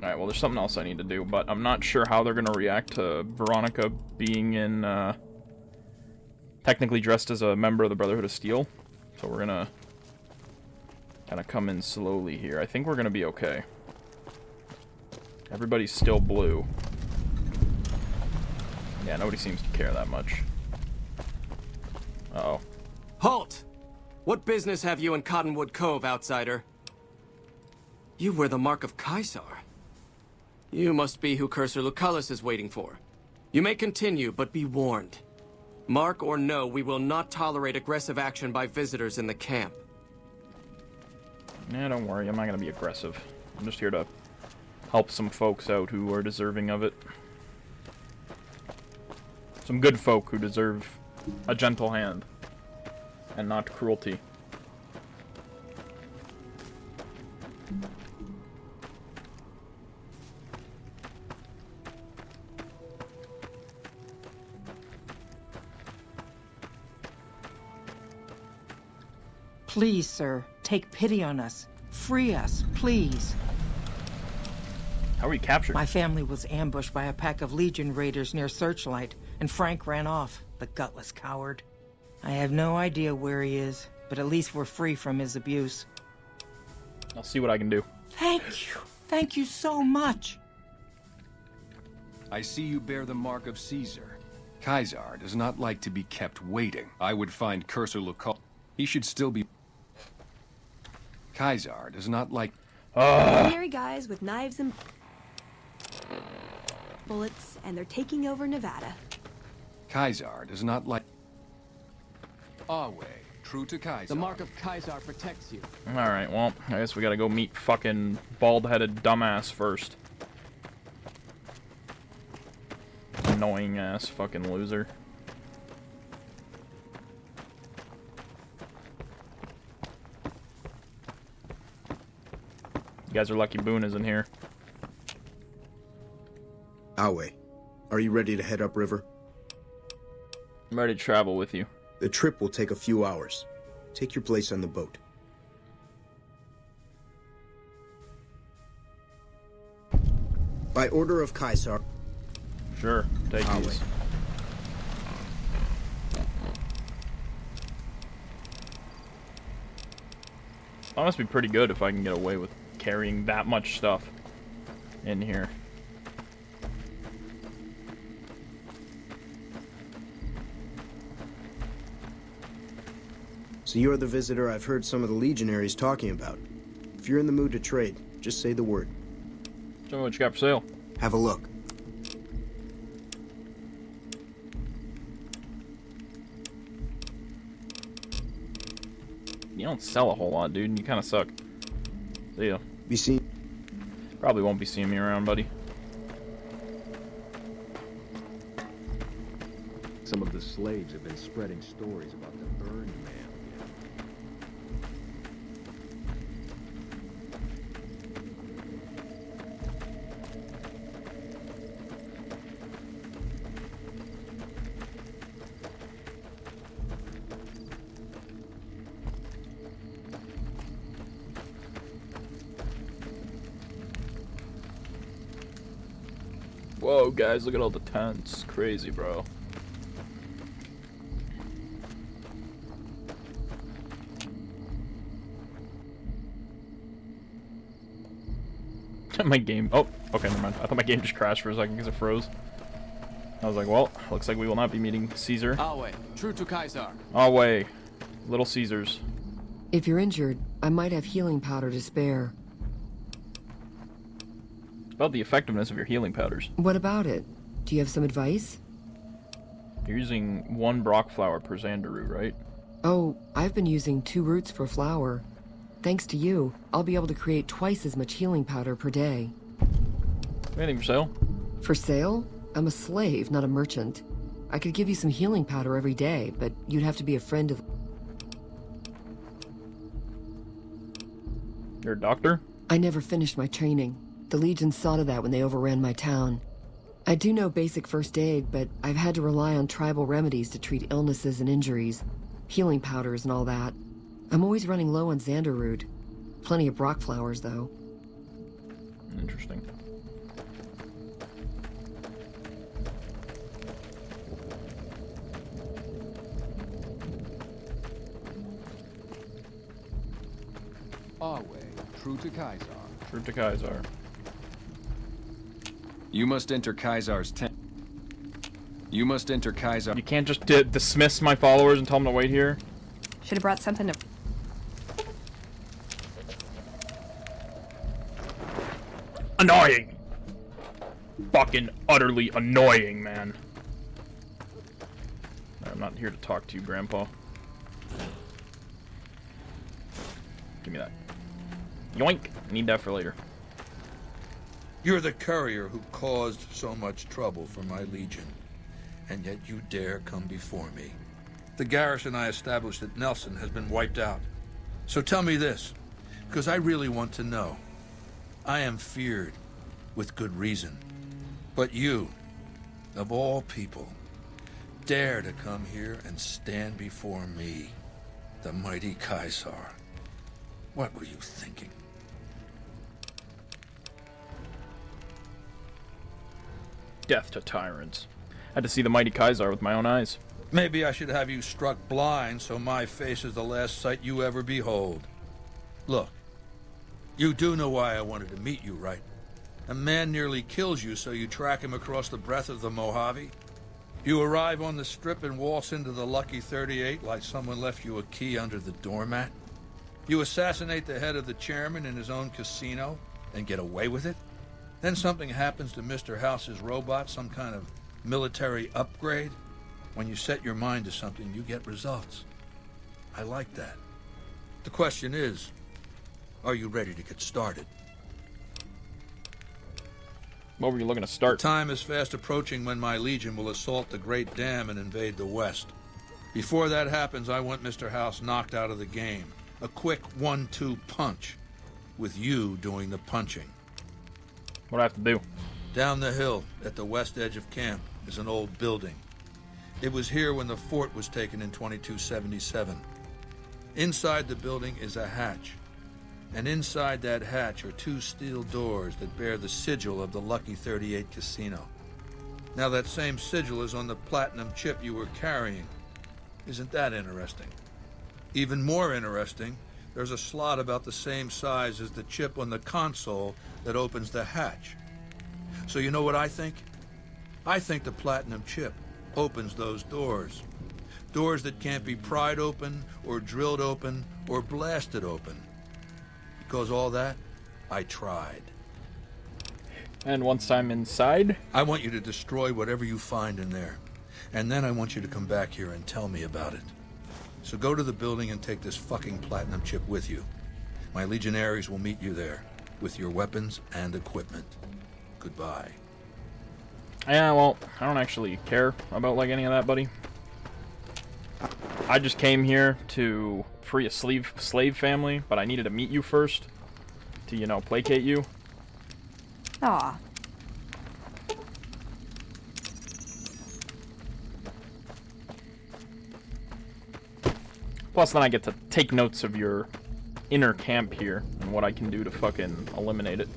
Alright, well, there's something else I need to do, but I'm not sure how they're gonna react to Veronica being in, technically dressed as a member of the Brotherhood of Steel. So we're gonna kind of come in slowly here. I think we're gonna be okay. Everybody's still blue. Yeah, nobody seems to care that much. Uh-oh. Halt! What business have you in Cottonwood Cove, outsider? You wear the mark of Caesar. You must be who Cursor Lucullus is waiting for. You may continue, but be warned. Mark or no, we will not tolerate aggressive action by visitors in the camp. Yeah, don't worry, I'm not gonna be aggressive. I'm just here to help some folks out who are deserving of it. Some good folk who deserve a gentle hand. And not cruelty. Please, sir, take pity on us. Free us, please. How were you captured? My family was ambushed by a pack of Legion raiders near Searchlight, and Frank ran off, the gutless coward. I have no idea where he is, but at least we're free from his abuse. I'll see what I can do. Thank you. Thank you so much. I see you bear the mark of Caesar. Caesar does not like to be kept waiting. I would find Cursor Lucullus. He should still be... Caesar does not like... Ordinary guys with knives and bullets, and they're taking over Nevada. Caesar does not like... Our way, true to Caesar. The mark of Caesar protects you. Alright, well, I guess we gotta go meet fucking bald-headed dumbass first. Annoying ass fucking loser. You guys are lucky Boone isn't here. Awe, are you ready to head upriver? I'm ready to travel with you. The trip will take a few hours. Take your place on the boat. By order of Caesar. Sure, take Awe. these. That must be pretty good if I can get away with carrying that much stuff in here. So you're the visitor I've heard some of the legionaries talking about. If you're in the mood to trade, just say the word. Tell me what you got for sale. Have a look. You don't sell a whole lot, dude, and you kind of suck. See ya. Be seen. Probably won't be seeing me around, buddy. Some of the slaves have been spreading stories about the burned man again. Whoa, guys, look at all the tents. Crazy, bro. My game. Oh, okay, never mind. I thought my game just crashed for a second because it froze. I was like, well, looks like we will not be meeting Caesar. Awe, true to Caesar. Away. Little Caesars. If you're injured, I might have healing powder to spare. About the effectiveness of your healing powders. What about it? Do you have some advice? You're using 1 Brock flower per Xandaru, right? Oh, I've been using 2 roots per flower. Thanks to you, I'll be able to create twice as much healing powder per day. Anything for sale? For sale? I'm a slave, not a merchant. I could give you some healing powder every day, but you'd have to be a friend of... You're a doctor? I never finished my training. The Legion saw to that when they overran my town. I do know basic first aid, but I've had to rely on tribal remedies to treat illnesses and injuries. Healing powders and all that. I'm always running low on Xandaroot. Plenty of Brock flowers, though. Interesting. Awe, true to Caesar. True to Caesar. You must enter Caesar's tent. You must enter Caesar. You can't just dismiss my followers and tell them to wait here? Should have brought something to... Annoying! Fucking utterly annoying, man. I'm not here to talk to you, Grandpa. Give me that. Yoink! Need that for later. You're the courier who caused so much trouble for my legion, and yet you dare come before me. The garrison I established at Nelson has been wiped out. So tell me this, because I really want to know. I am feared, with good reason. But you, of all people, dare to come here and stand before me, the mighty Caesar. What were you thinking? Death to tyrants. I had to see the mighty Caesar with my own eyes. Maybe I should have you struck blind so my face is the last sight you ever behold. Look, you do know why I wanted to meet you, right? A man nearly kills you, so you track him across the breadth of the Mojave. You arrive on the strip and waltz into the Lucky 38 like someone left you a key under the doormat. You assassinate the head of the chairman in his own casino and get away with it. Then something happens to Mr. House's robot, some kind of military upgrade. When you set your mind to something, you get results. I like that. The question is, are you ready to get started? What were you looking to start? The time is fast approaching when my legion will assault the Great Dam and invade the West. Before that happens, I want Mr. House knocked out of the game. A quick 1-2 punch. with you doing the punching. What do I have to do? Down the hill, at the west edge of camp, is an old building. It was here when the fort was taken in 2277. Inside the building is a hatch. And inside that hatch are 2 steel doors that bear the sigil of the Lucky 38 Casino. Now that same sigil is on the platinum chip you were carrying. Isn't that interesting? Even more interesting, there's a slot about the same size as the chip on the console that opens the hatch. So you know what I think? I think the platinum chip opens those doors. Doors that can't be pried open, or drilled open, or blasted open. Because all that, I tried. And once I'm inside? I want you to destroy whatever you find in there. And then I want you to come back here and tell me about it. So go to the building and take this fucking platinum chip with you. My legionaries will meet you there, with your weapons and equipment. Goodbye. Yeah, well, I don't actually care about, like, any of that, buddy. I just came here to free a slave family, but I needed to meet you first to, you know, placate you. Aw. Plus, then I get to take notes of your inner camp here and what I can do to fucking eliminate it.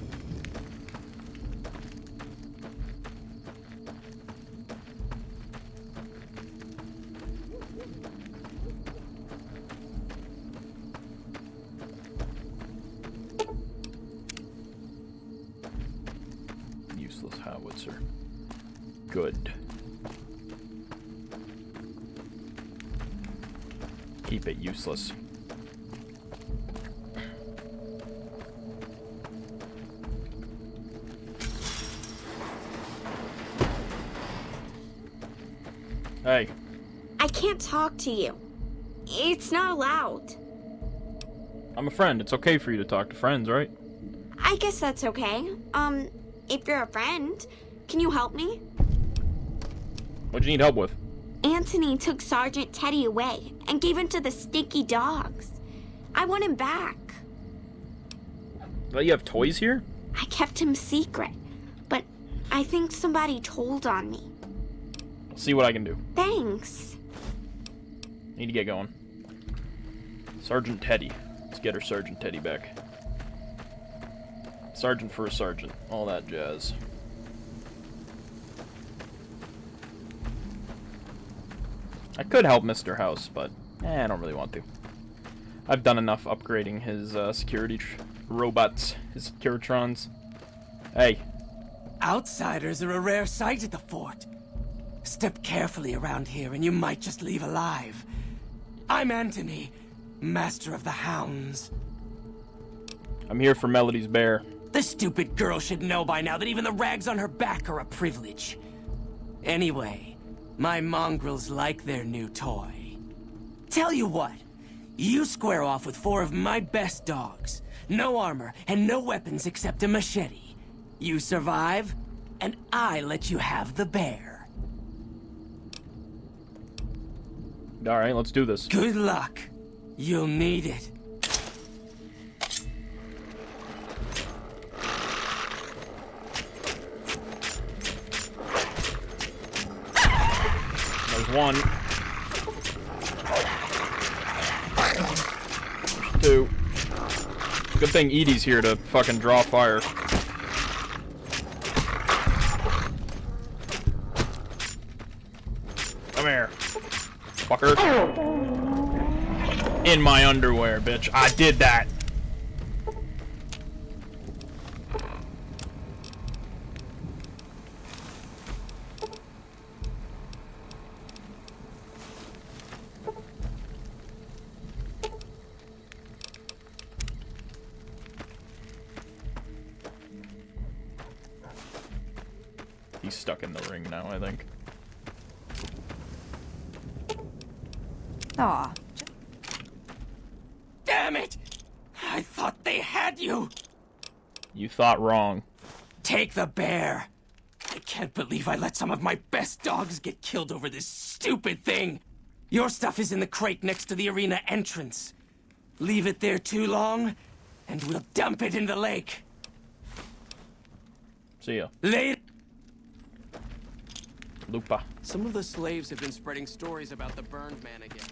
Useless howitzer. Good. Keep it useless. Hey. I can't talk to you. It's not allowed. I'm a friend. It's okay for you to talk to friends, right? I guess that's okay. If you're a friend, can you help me? What do you need help with? Anthony took Sergeant Teddy away and gave him to the stinky dogs. I want him back. But you have toys here? I kept him secret, but I think somebody told on me. I'll see what I can do. Thanks. Need to get going. Sergeant Teddy. Let's get her Sergeant Teddy back. Sergeant for a sergeant. All that jazz. I could help Mr. House, but I don't really want to. I've done enough upgrading his security robots, his Securitrons. Hey. Outsiders are a rare sight at the fort. Step carefully around here and you might just leave alive. I'm Anthony, Master of the Hounds. I'm here for Melody's bear. The stupid girl should know by now that even the rags on her back are a privilege. Anyway, my mongrels like their new toy. Tell you what, you square off with 4 of my best dogs. No armor and no weapons except a machete. You survive, and I let you have the bear. Alright, let's do this. Good luck. You'll need it. There's one. There's 2. Good thing Edie's here to fucking draw fire. Come here. Fucker. In my underwear, bitch. I did that. He's stuck in the ring now, I think. Aw. Damn it! I thought they had you! You thought wrong. Take the bear! I can't believe I let some of my best dogs get killed over this stupid thing! Your stuff is in the crate next to the arena entrance. Leave it there too long, and we'll dump it in the lake. See ya. Later. Lupa. Some of the slaves have been spreading stories about the burned man again.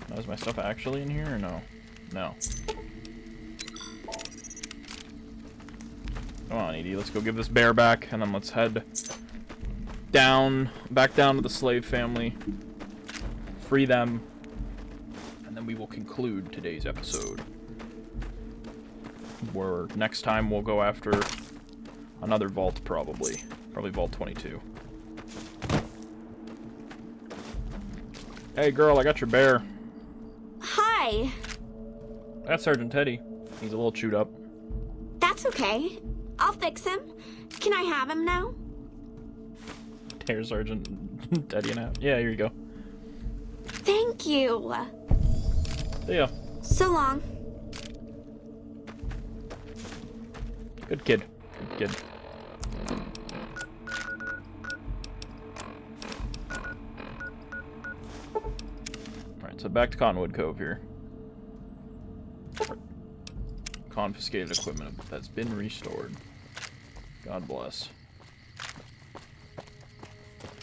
Now, is my stuff actually in here or no? No. Come on, Edie, let's go give this bear back, and then let's head back down to the slave family, free them, and then we will conclude today's episode. Where next time we'll go after another vault, probably Vault 22. Hey girl, I got your bear. Hi. That's Sergeant Teddy. He's a little chewed up. That's okay. I'll fix him. Can I have him now? Tear Sergeant Teddy in half. Yeah, here you go. Thank you. See ya. So long. Good kid. Good kid. Alright, so back to Cottonwood Cove here. Confiscated equipment that's been restored. God bless.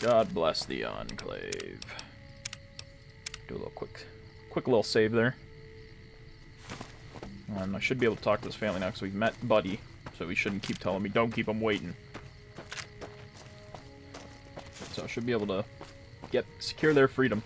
God bless the Enclave. Do a little quick little save there. And I should be able to talk to this family now because we've met Buddy, so he shouldn't keep telling me don't keep him waiting. So I should be able to secure their freedom.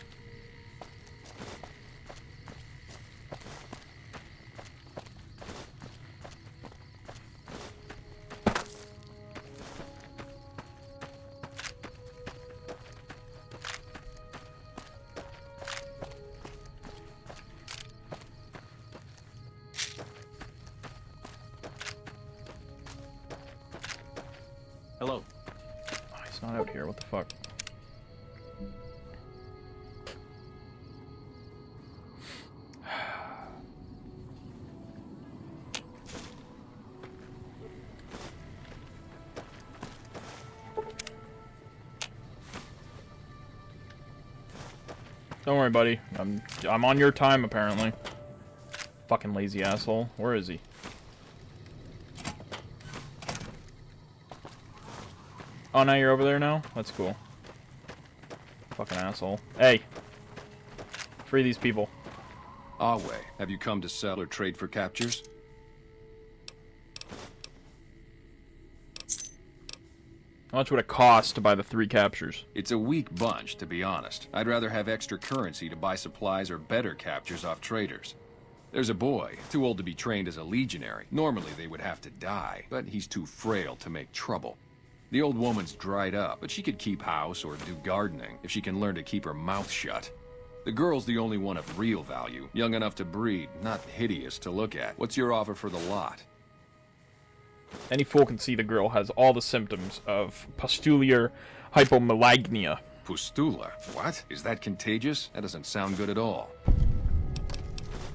Hello. Oh, he's not out here. What the fuck? Don't worry, buddy. I'm on your time, apparently. Fucking lazy asshole. Where is he? Oh, now you're over there now? That's cool. Fucking asshole. Hey! Free these people. Awe, have you come to sell or trade for captures? How much would it cost to buy the 3 captures? It's a weak bunch, to be honest. I'd rather have extra currency to buy supplies or better captures off traders. There's a boy, too old to be trained as a legionary. Normally they would have to die, but he's too frail to make trouble. The old woman's dried up, but she could keep house or do gardening if she can learn to keep her mouth shut. The girl's the only one of real value, young enough to breed, not hideous to look at. What's your offer for the lot? Any fool can see the girl has all the symptoms of pustular hypomelagnia. Pustula? What? Is that contagious? That doesn't sound good at all.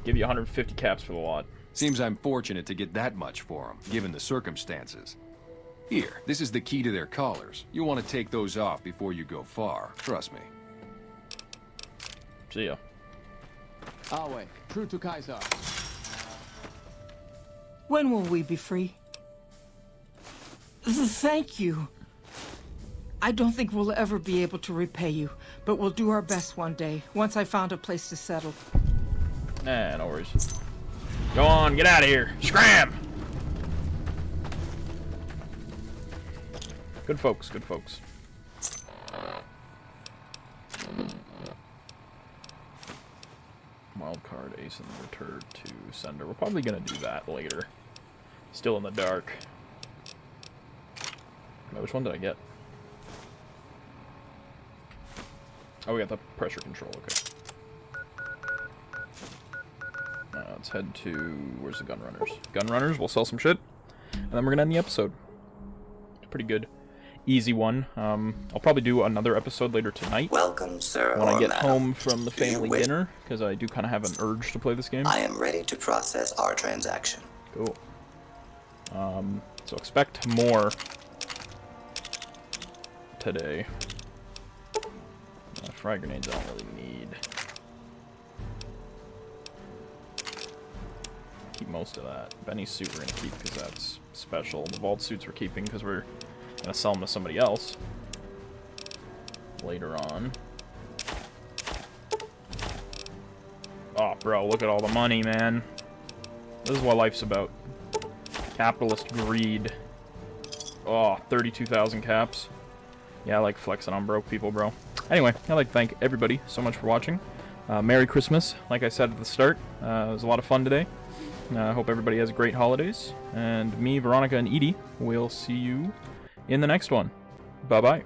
Give you 150 caps for the lot. Seems I'm fortunate to get that much for them, given the circumstances. Here, this is the key to their collars. You want to take those off before you go far. Trust me. See ya. Awe, true to Kaiser. When will we be free? Thank you. I don't think we'll ever be able to repay you, but we'll do our best one day, once I found a place to settle. Nah, no worries. Go on, get out of here. Scram! Good folks, good folks. Wildcard, ace, and return to sender. We're probably gonna do that later. Still in the dark. Wait, which one did I get? Oh, we got the pressure control, okay. Let's head to... where's the gun runners? Gun runners, we'll sell some shit. And then we're gonna end the episode. Pretty good. Easy one. I'll probably do another episode later tonight. Welcome, sir. When I get madam. home from the family dinner, because I do kind of have an urge to play this game. I am ready to process our transaction. Cool. So expect more today. Frag grenades I don't really need. keep most of that. Benny's suit we're gonna keep because that's special. The vault suits we're keeping because we're gonna sell them to somebody else later on. Oh, bro, look at all the money, man. This is what life's about. Capitalist greed. Oh, 32,000 caps. Yeah, I like flexing on broke people, bro. Anyway, I'd like to thank everybody so much for watching. Merry Christmas, like I said at the start. It was a lot of fun today. I hope everybody has great holidays. And me, Veronica, and Edie will see you in the next one. Bye-bye.